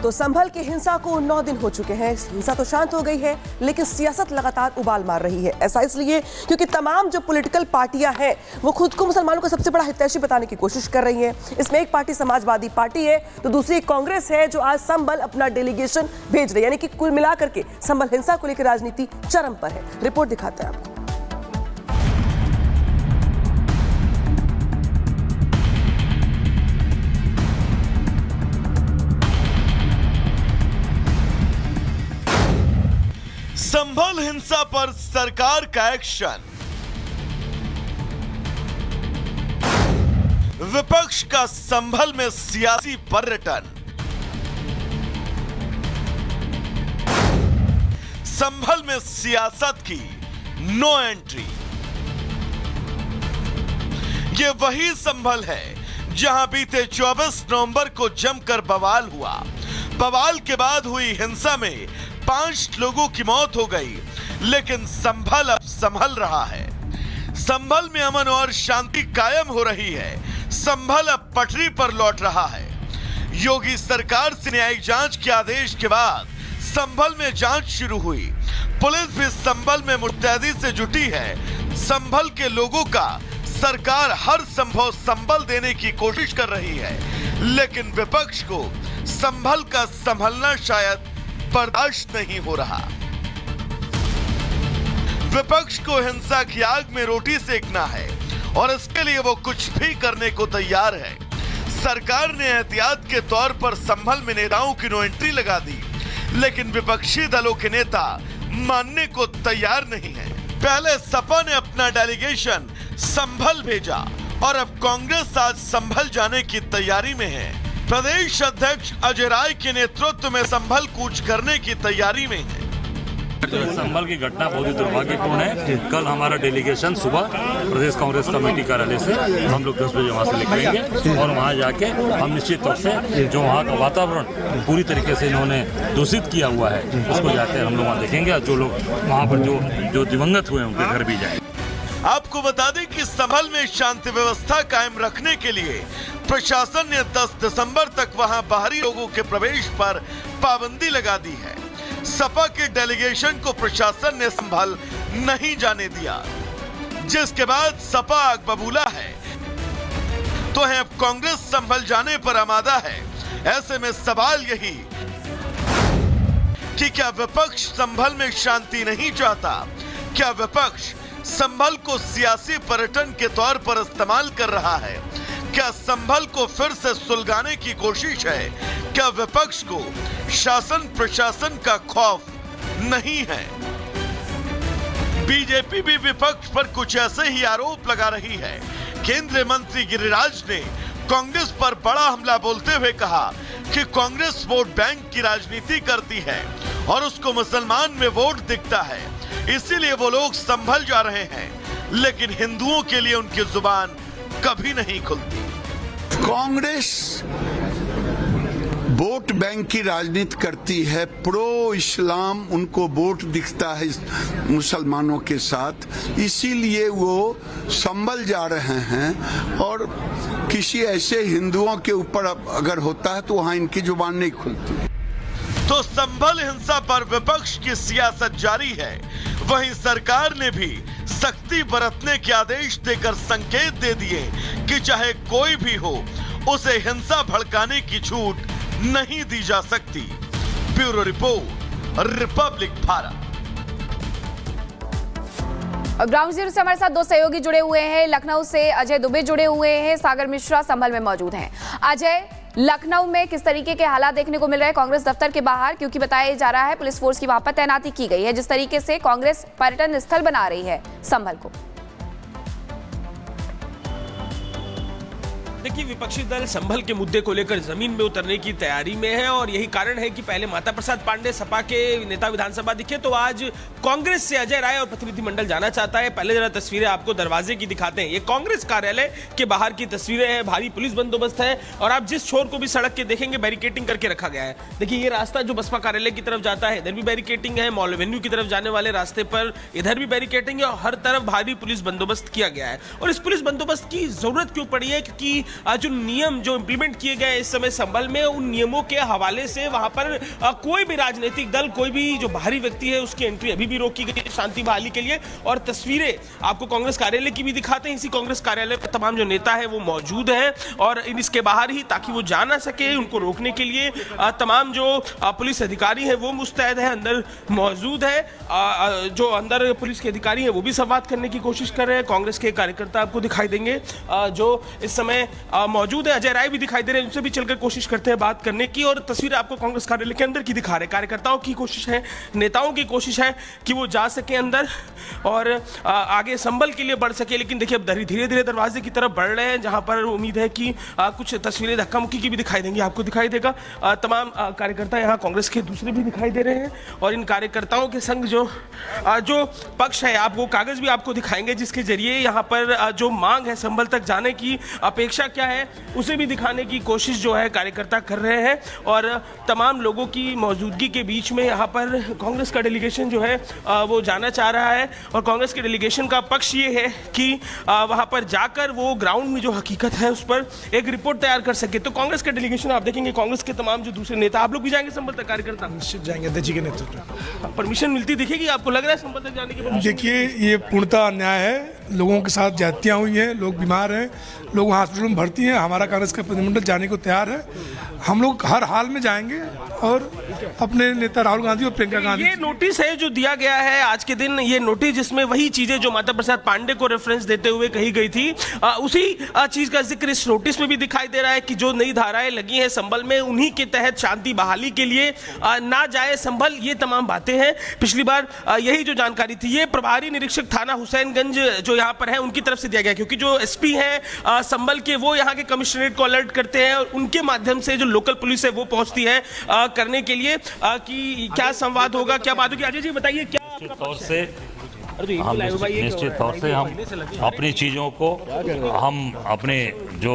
तो संभल की हिंसा को 9 दिन हो चुके हैं। हिंसा तो शांत हो गई है, लेकिन सियासत लगातार उबाल मार रही है। ऐसा इसलिए क्योंकि तमाम जो पॉलिटिकल पार्टियां हैं वो खुद को मुसलमानों का सबसे बड़ा हितैषी बताने की कोशिश कर रही हैं। इसमें एक पार्टी समाजवादी पार्टी है तो दूसरी कांग्रेस है, जो आज संभल अपना डेलीगेशन भेज रही है। यानी कि कुल मिलाकर के संभल हिंसा को लेकर राजनीति चरम पर है। रिपोर्ट दिखाते हैं आपको। संभल हिंसा पर सरकार का एक्शन, विपक्ष का संभल में सियासी पर्यटन, संभल में सियासत की नो एंट्री। ये वही संभल है जहां बीते 24 नवंबर को जमकर बवाल हुआ। बवाल के बाद हुई हिंसा में 5 लोगों की मौत हो गई, लेकिन संभल अब संभल रहा है। संभल में अमन और शांति कायम हो रही है। संभल अब पटरी पर लौट रहा है। योगी सरकार से न्यायिक जांच के आदेश के बाद संभल में जांच शुरू हुई। पुलिस भी संभल में मुस्तैदी से जुटी है। संभल के लोगों का सरकार हर संभव संबल देने की कोशिश कर रही है, लेकिन विपक्ष को संभल का संभलना शायद बर्दाश्त नहीं हो रहा। विपक्ष को हिंसा की आग में रोटी सेकना है और इसके लिए वो कुछ भी करने को तैयार है। सरकार ने एहतियात के तौर पर संभल में नेताओं की नो एंट्री लगा दी, लेकिन विपक्षी दलों के नेता मानने को तैयार नहीं है। पहले सपा ने अपना डेलीगेशन संभल भेजा और अब कांग्रेस आज संभल जाने की तैयारी में है। प्रदेश अध्यक्ष अजय राय के नेतृत्व में संभल कूच करने की तैयारी में है। संभल की घटना बहुत ही दुर्भाग्यपूर्ण है। कल हमारा डेलीगेशन सुबह प्रदेश कांग्रेस कमेटी कार्यालय से हम लोग 10 बजे वहाँ से निकलेंगे और वहाँ जाके हम निश्चित तौर से जो वहाँ का वातावरण पूरी तरीके से इन्होंने दूषित किया हुआ है उसको जाके हम लोग वहाँ देखेंगे और जो लोग वहाँ पर जो दिवंगत हुए उनके घर भी जाएंगे। आपको बता दें कि संभल में शांति व्यवस्था कायम रखने के लिए प्रशासन ने 10 दिसंबर तक वहां बाहरी लोगों के प्रवेश पर पाबंदी लगा दी है। सपा के डेलीगेशन को प्रशासन ने संभल नहीं जाने दिया, जिसके बाद सपा आग बबूला है तो है अब कांग्रेस संभल जाने पर आमादा है। ऐसे में सवाल यही कि क्या विपक्ष संभल में शांति नहीं चाहता? क्या विपक्ष संभल को सियासी पर्यटन के तौर पर इस्तेमाल कर रहा है? क्या संभल को फिर से सुलगाने की कोशिश है? क्या विपक्ष को शासन प्रशासन का खौफ नहीं है? बीजेपी भी विपक्ष पर कुछ ऐसे ही आरोप लगा रही है। केंद्रीय मंत्री गिरिराज ने कांग्रेस पर बड़ा हमला बोलते हुए कहा कि कांग्रेस वोट बैंक की राजनीति करती है और उसको मुसलमान में वोट दिखता है, इसीलिए वो लोग संभल जा रहे हैं, लेकिन हिंदुओं के लिए उनकी जुबान कभी नहीं खुलती। कांग्रेस वोट बैंक की राजनीति करती है, प्रो इस्लाम उनको वोट दिखता है मुसलमानों के साथ, इसीलिए वो संभल जा रहे हैं और किसी ऐसे हिंदुओं के ऊपर अगर होता है तो वहां इनकी जुबान नहीं खुलती। तो संभल हिंसा पर विपक्ष की सियासत जारी है। वहीं सरकार ने भी सख्ती बरतने के आदेश देकर संकेत दे दिए कि चाहे कोई भी हो उसे हिंसा भड़काने की छूट नहीं दी जा सकती। Bureau report, Republic Bharat. Ground zero से हमारे साथ 2 सहयोगी जुड़े हुए हैं। लखनऊ से अजय दुबे जुड़े हुए हैं, सागर मिश्रा संभल में मौजूद हैं। अजय, लखनऊ में किस तरीके के हालात देखने को मिल रहे हैं कांग्रेस दफ्तर के बाहर, क्योंकि बताया जा रहा है पुलिस फोर्स की वहां पर तैनाती की गई है, जिस तरीके से कांग्रेस पर्यटन स्थल बना रही है संभल को? देखिए, विपक्षी दल संभल के मुद्दे को लेकर जमीन में उतरने की तैयारी में है और यही कारण है कि पहले माता प्रसाद पांडे सपा के नेता विधानसभा दिखे तो आज कांग्रेस से अजय राय और प्रतिनिधिमंडल जाना चाहता है। पहले जरा तस्वीरें आपको दरवाजे की दिखाते हैं। ये कांग्रेस कार्यालय के बाहर की तस्वीरें हैं। भारी पुलिस बंदोबस्त है और आप जिस छोर को भी सड़क के देखेंगे बैरिकेटिंग करके रखा गया है। देखिए, ये रास्ता जो बसपा कार्यालय की तरफ जाता है, इधर भी बैरिकेटिंग है। मॉल एवेन्यू की तरफ जाने वाले रास्ते पर इधर भी बैरिकेटिंग है और हर तरफ भारी पुलिस बंदोबस्त किया गया है। और इस पुलिस बंदोबस्त की जरूरत क्यों पड़ी है? क्योंकि जो नियम जो इंप्लीमेंट किए गए इस समय संभल में, उन नियमों के हवाले से वहां पर कोई भी राजनीतिक दल, कोई भी जो बाहरी व्यक्ति है, उसकी एंट्री अभी भी रोकी गई है शांति बहाली के लिए। और तस्वीरें आपको कांग्रेस कार्यालय की भी दिखाते हैं। इसी कांग्रेस कार्यालय पर तमाम जो नेता है वो मौजूद हैं और इसके बाहर ही, ताकि वो जा ना सके, उनको रोकने के लिए तमाम जो पुलिस अधिकारी हैं वो मुस्तैद है, अंदर मौजूद है। जो अंदर पुलिस के अधिकारी हैं वो भी संवाद करने की कोशिश कर रहे हैं। कांग्रेस के कार्यकर्ता आपको दिखाई देंगे जो इस समय मौजूद है। अजय राय भी दिखाई दे रहे हैं, उनसे भी चलकर कोशिश करते हैं बात करने की। और तस्वीर आपको कांग्रेस कार्यालय के अंदर की दिखा रहे हैं। कार्यकर्ताओं की कोशिश है, नेताओं की कोशिश है कि वो जा सके अंदर और आगे संभल के लिए बढ़ सके। लेकिन देखिए अब धीरे धीरे दरवाजे की तरफ बढ़ रहे हैं, जहां पर उम्मीद है कि कुछ तस्वीरें धक्का मुक्की की भी दिखाई देंगी, आपको दिखाई देगा। तमाम कार्यकर्ता यहाँ कांग्रेस के दूसरे भी दिखाई दे रहे हैं और इन कार्यकर्ताओं के संग जो पक्ष है, आपको कागज भी आपको दिखाएंगे जिसके जरिए यहाँ पर जो मांग है संभल तक जाने की अपेक्षा क्या है उसे भी दिखाने की कोशिश जो है कार्यकर्ता कर रहे हैं। और तमाम लोगों की मौजूदगी के बीच में यहाँ पर कांग्रेस का डेलीगेशन जो है वो जाना चाह रहा है। और कांग्रेस के डेलीगेशन का पक्ष ये है कि वहाँ पर जाकर वो ग्राउंड में जो हकीकत है उस पर एक रिपोर्ट तैयार कर सके। तो कांग्रेस का डेलीगेशन आप देखेंगे, कांग्रेस के तमाम जो दूसरे नेता, आप लोग भी जाएंगे संभल तक? कार्यकर्ता निश्चित जाएंगे अध्यक्ष जी के नेतृत्व में। परमिशन मिलती दिखेगी आपको? लग रहा है संभल तक जाने की? देखिए ये पूर्णतः अन्याय है। लोगों के साथ ज्यादतियाँ हुई हैं, लोग बीमार हैं, लोग हॉस्पिटल में भर्ती हैं। हमारा कांग्रेस का प्रतिनिधिमंडल जाने को तैयार है। हम लोग हर हाल में जाएंगे और अपने नेता राहुल गांधी और प्रियंका गांधी। ये नोटिस है जो दिया गया है आज के दिन, ये नोटिस जिसमें वही चीजें जो माता प्रसाद पांडे को रेफरेंस देते हुए कही गई थी, उसी चीज का जिक्र इस नोटिस में भी दिखाई दे रहा है कि जो नई धाराएं लगी हैं संभल में, उन्हीं के तहत शांति बहाली के लिए ना जाए संभल। ये तमाम बातें हैं। पिछली बार यही जो जानकारी थी, ये प्रभारी निरीक्षक थाना हुसैनगंज जो यहाँ पर है उनकी तरफ से दिया गया, क्योंकि जो एसपी हैं संभल के, वो यहाँ के कमिश्नरेट को अलर्ट करते हैं और उनके माध्यम से जो लोकल पुलिस है वो पहुंचती है करने के लिए कि क्या संवाद होगा, क्या बात होगी। अजय जी बताइए क्या निश्चित तौर से हम अपनी चीज़ों को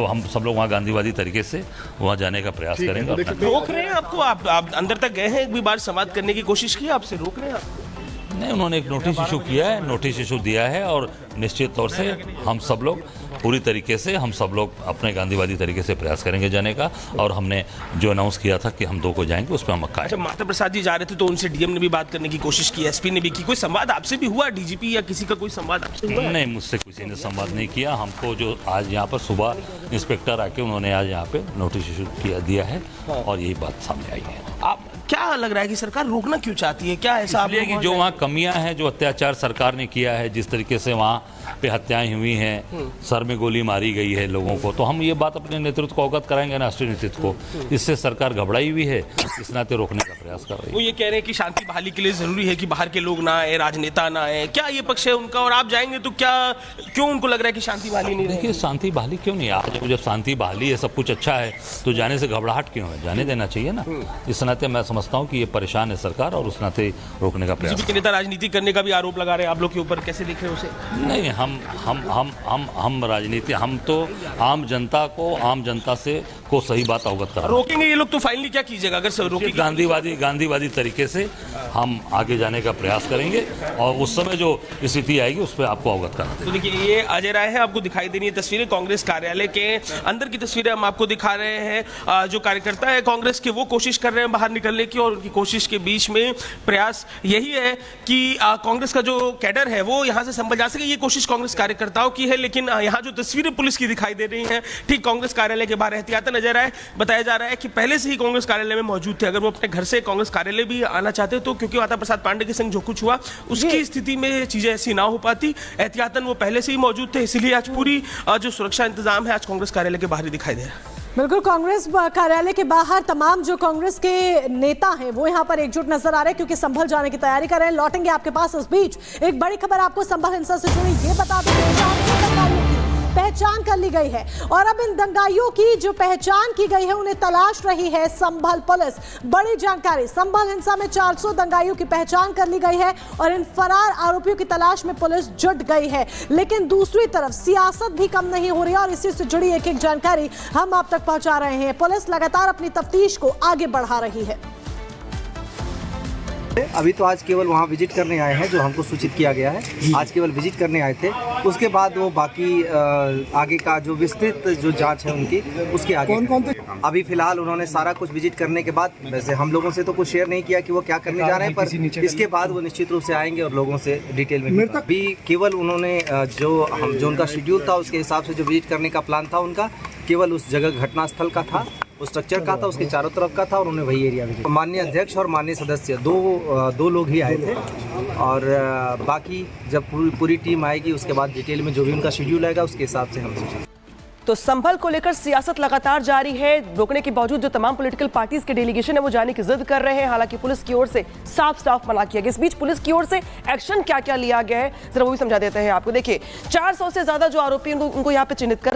हम सब लोग वहाँ गांधीवादी तरीके से वहाँ जाने का प्रयास करेंगे। रोक रहे हैं आपको? आप अंदर तक गए हैं, एक भी बार संवाद करने की कोशिश की, आपसे रोक रहे हैं आपको? नहीं, उन्होंने एक नोटिस इशू किया है, नोटिस इशू दिया है और निश्चित तौर से हम सब लोग पूरी तरीके से अपने गांधीवादी तरीके से प्रयास करेंगे जाने का। और हमने जो अनाउंस किया था कि हम 2 को जाएंगे, उस पर हम अक्का है। अच्छा, माता प्रसाद जी जा रहे थे तो उनसे डीएम ने भी बात करने की कोशिश की, एसपी ने भी की, कोई संवाद आपसे भी हुआ? डीजीपी या किसी का कोई संवाद आपसे हुआ? नहीं, मुझसे किसी ने संवाद नहीं किया। हमको जो आज यहाँ पर सुबह इंस्पेक्टर आके उन्होंने आज यहाँ पे नोटिस इशू दिया है और यही बात सामने आई है। आप क्या लग रहा है कि सरकार रोकना क्यों चाहती है? क्या ऐसा इसलिए कि जो वहाँ कमियां हैं, जो अत्याचार सरकार ने किया है, जिस तरीके से वहाँ पे हत्याएं हुई हैं, सर में गोली मारी गई है लोगों को, तो हम ये बात अपने नेतृत्व को अवगत कराएंगे, राष्ट्रीय नेतृत्व को। इससे सरकार घबराई हुई है, इस नाते रोकने का प्रयास कर रही है। वो ये कह रहे हैं कि शांति बहाली के लिए जरूरी है कि बाहर के लोग ना आए, राजनेता ना आए। क्या ये पक्ष है उनका? और आप जाएंगे तो क्यों उनको लग रहा है कि शांति बहाली नहीं? देखिए, शांति बहाली क्यों नहीं? आज जब शांति बहाली है, सब कुछ अच्छा है, तो जाने से घबराहट क्यों है? जाने देना चाहिए ना। इस नाते मैं समझता हूँ कि ये परेशान है सरकार और उस नाते रोकने का प्रयास। बीजेपी के नेता राजनीति करने का भी आरोप लगा रहे हैं आप लोग के ऊपर, कैसे देख रहे हैं उसे? नहीं, हम राजनीति, हम तो आम जनता को सही बात अवगत कर। रोकेंगे ये लोग तो फाइनली क्या कीजिएगा अगर रोकेंगे? गांधीवादी तरीके से हम आगे जाने का प्रयास करेंगे और उस समय जो स्थिति आएगी उस पर आपको अवगत करना। तो देखिए, ये अजय राय है, आपको दिखाई दे रही है तस्वीरें कांग्रेस कार्यालय के अंदर की तस्वीरें हम आपको दिखा रहे हैं। जो कार्यकर्ता है कांग्रेस के वो कोशिश कर रहे हैं बाहर निकलने की और उनकी कोशिश के बीच में प्रयास यही है कि कांग्रेस का जो कैडर है वो यहाँ से संभल जा सके। ये कोशिश कांग्रेस कार्यकर्ताओं की है। लेकिन यहाँ जो तस्वीरें पुलिस की दिखाई दे रही हैं ठीक कांग्रेस कार्यालय के बाहर एहतियातन नजर आए। बताया जा रहा है कि पहले से ही कांग्रेस कार्यालय में मौजूद थे। अगर वो अपने घर से कांग्रेस कार्यालय भी आना चाहते तो, क्योंकि माता प्रसाद पांडे के संग जो कुछ हुआ उसकी स्थिति में चीजें ऐसी ना हो पाती, एहतियातन वो पहले से ही मौजूद थे। इसलिए आज पूरी जो सुरक्षा इंतजाम है आज कांग्रेस कार्यालय के बाहर ही दिखाई दे रहा है। बिल्कुल, कांग्रेस कार्यालय के बाहर तमाम जो कांग्रेस के नेता हैं वो यहाँ पर एकजुट नजर आ रहे हैं क्योंकि संभल जाने की तैयारी कर रहे हैं। लौटेंगे आपके पास। इस बीच एक बड़ी खबर आपको संभल हिंसा से जुड़ी ये बता दें, पहचान कर ली गई है और अब इन दंगाइयों की जो पहचान की गई है उन्हें तलाश रही है संभल पुलिस। बड़ी जानकारी, संभल हिंसा में 400 दंगाइयों की पहचान कर ली गई है और इन फरार आरोपियों की तलाश में पुलिस जुट गई है। लेकिन दूसरी तरफ सियासत भी कम नहीं हो रही है और इसी से जुड़ी एक जानकारी हम आप तक पहुंचा रहे हैं। पुलिस लगातार अपनी तफ्तीश को आगे बढ़ा रही है। अभी तो आज केवल वहाँ विजिट करने आए हैं, जो हमको सूचित किया गया है। आज केवल विजिट करने आए थे उसके बाद वो बाकी आगे का जो विस्तृत जो जांच है उनकी उसके आगे अभी फिलहाल उन्होंने सारा कुछ विजिट करने के बाद, वैसे हम लोगों से तो कुछ शेयर नहीं किया कि वो क्या करने जा रहे हैं, पर इसके बाद वो निश्चित रूप से आएंगे और लोगों से डिटेल में भी केवल उन्होंने जो उनका शेड्यूल था उसके हिसाब से जो विजिट करने का प्लान था उनका, केवल उस जगह घटनास्थल का था, उस स्ट्रक्चर का था, उसके चारों तरफ का था और उन्हें वही एरिया विजिट। माननीय अध्यक्ष और माननीय सदस्य दो लोग ही आए थे और बाकी जब पूरी टीम आएगी उसके बाद डिटेल में जो भी उनका शेड्यूल आएगा उसके हिसाब से हम सोचेंगे। तो संभल को लेकर सियासत लगातार जारी है। रोकने के बावजूद जो तमाम पॉलिटिकल पार्टीज के डेलीगेशन है वो जाने की जिद कर रहे हैं। हालांकि पुलिस की ओर से साफ साफ मना किया गया। इस बीच पुलिस की ओर से एक्शन क्या क्या लिया गया है जरा वो भी समझा देते हैं आपको। देखिए 400 से ज्यादा जो आरोपी उनको यहाँ पे चिन्हित कर